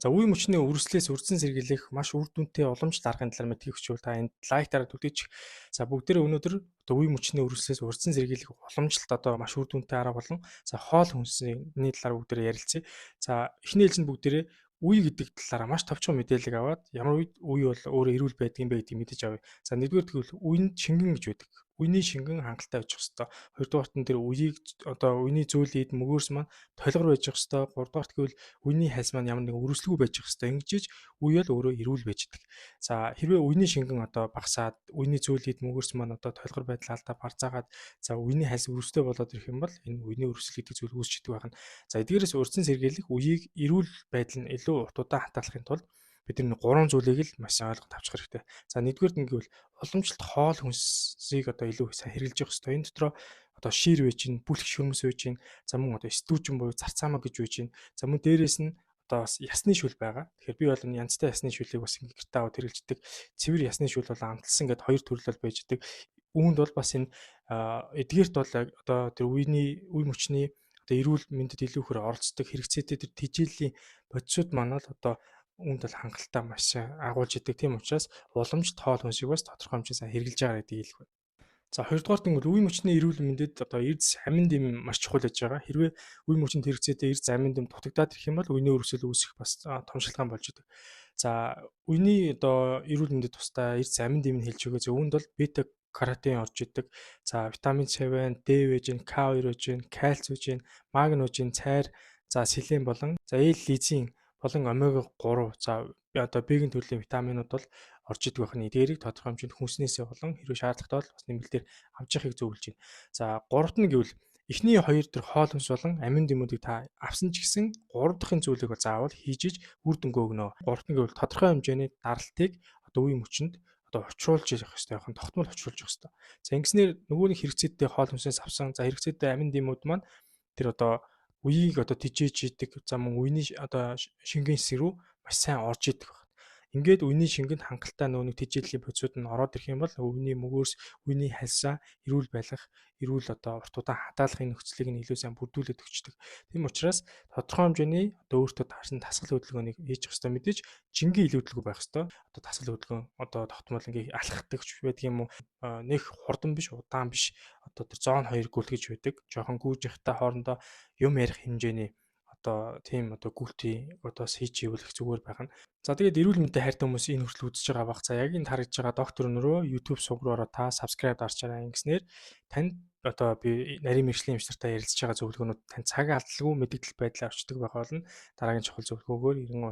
За үе мөчний үрслээс үрдсэн сэргийлэх маш үр дүнтэй уламжлалт аргын талаар мэдхийг хүсвэл та энд лайктараа түлээчих. За бүгдээрээ өнөөдөр одоо үе мөчний үрслээс үрдсэн сэргийлэх уламжлалт одоо маш үр дүнтэй арга болон за хоол хүнсний талаар бүгдээрээ ярилцъя. За эхний ээлжинд бүгдээрээ үе гэдэг талаараа маш товчхон мэдээлэл аваад ямар үед үе бол өөрөө эрүүл байдгийг бэ гэдгийг мэдэж авъя. За нэгдүгээр тэгвэл үеинд шингэн гэж байдаг. Үений шингэн хангалттай байж хэвээр. Хоёрдугаарт нь тэр үеийг одоо үений зөөлөд мөгөөрс маань толгор байж хэвээр. Гуравдугаарт гэвэл үений хальс маань ямар нэгэн өрөслөгүй байж хэвээр. Ингэж үе бол өөрөө эрүүл байж идэг. За хэрвээ үений шингэн одоо багасаад үений зөөлөд мөгөөрс маань одоо толгор байдал алдаа барзаагаад за үений хальс өрөстэй болоод ирэх юм бол энэ үений өрөсөл гэдэг зүйл үүсч идэг байна. За эдгээрээс урьдчилан сэргийлэх үеийг эрүүл байдал нь илүү удаан хатаалахын тулд бид нар гурван зүйлийг л маш сайн ойлгоод авчих хэрэгтэй. За нэгдүгээр нь гэвэл уламжлалт хоол хүнсийг одоо илүү сайн хэрэглэж явах хэрэгтэй. Энэ дотроо одоо шир байж гин, бүлэг шөрмөс байж гин, за мөн одоо стүүжин буюу зарцаамаг гэж байж гин. За мөн дээрэс нь одоо бас ясны шүл байгаа. Тэгэхээр би бол энэ янзтай ясны шүлийг бас ингэ гэртээ аваад хэрэглэдэг. Цэвэр ясны шүл бол амталсан гэдэг хоёр төрөл байж идэг. Үүнд бол бас энэ эдгээрт бол одоо тэр үе мөчний одоо эрүүл мэндэд илүү ихээр оролцдог хэрэгцээтэй тэр тэжээлийн бодисууд маань л одоо үүнд бол хангалттай маш агуулж идэг. Тийм учраас уламжлалт хоол хүнсийг бас тодорхой хэмжээнд хэрэглэж байгаа гэдгийг хэлэх байна. За хоёрдугаарт нь үе мөчний эрүүл мэндэд одоо эрдэс амин дэм маш чухал байж байгаа. Хэрвээ үе мөчөнд хэрэгцээтэй эрдэс амин дэм дутагдаад ирэх юм бол үений өрөсөл үүсэх бас том шалтгаан болж идэг. За үений одоо эрүүл мэндэд тусдаа эрдэс амин дэм нь хэлж өгөө. Үүнд бол бета каротин орж идэг. За витамин С байна, Д байж гин, К2 байж гин, кальц байж гин, магний байж гин, цайр, за селен болон за Л-лизин болон омега 3 за одоо бэгэн төрлийн витаминууд бол орж идэг байна. Эдгээрийг тодорхой хэмжээнд хүнснээсээ болон хэрвээ шаардлагатай бол бас нэмэлтээр авч явахыг зөвлөж байна. За гуравт нь гэвэл эхний хоёр төр хоол хүнс болон амин дэмүүдийг та авсан ч гэсэн гурав дахь зүйлийг бол заавал хийж үр дүнгээ өгнө. Гуравт нь гэвэл тодорхой хэмжээний даралтыг одоо үе мөчөнд одоо учруулж явах хэрэгтэй яхан тогтмол учруулж явах хэрэгтэй. За ингэснээр нөгөө нэг хэрэгцээтэй хоол хүнсээс авсан за хэрэгцээтэй амин дэмүүд маань тэр одоо үеийг одоо тижээж идэг за мөн үений одоо шингэн хэсэг рүү маш сайн орж идэг байна. Ингээд үений шингэнд хангалттай нөгөө нэг тижээлийн процесууд нь ороод ирэх юм бол үений мөгөөс үений хальсаа эрүүл байлгах эрүүл одоо урт удаан хатаалахын нөхцөлийг нь илүү сайн бүрдүүлээд өгчдөг. Тийм учраас тодорхой хэмжээний одоо өөртөө таарсан дасгал хөдөлгөөнийг хийж явах хэрэгтэй мэдээж жингийн илүүдэлгүй байх хэрэгтэй. Одоо дасгал хөдөлгөөн одоо тогтмол ингээ алхахдаг ч байдаг юм уу нэг хурдан биш удаан биш одоо тэр зоон 2 гүйл гэж байдаг. Жохон гүйж явахтай хоорондоо юм ярих хэмжээний одоо тийм одоо гүйлтийн одоо хийж ивэл их зүгээр байна. За тэгээд эрүүл мэндийн хайртай хүмүүс энэ хүртэл үзэж байгаа бах. За яг энэ харагдж байгаа доктор өнөрөө YouTube сувгаараа та subscribe дарчаарай. Ингэснээр танд одоо би нарийн мэргэжлийн эмчнэртэй ярилцж байгаа зөвлөгөөнүүд тань цаг алдалгүй мэдээлэл байдлаар авчдаг байх болно. Дараагийн чухал зөвлөгөөгөөр 90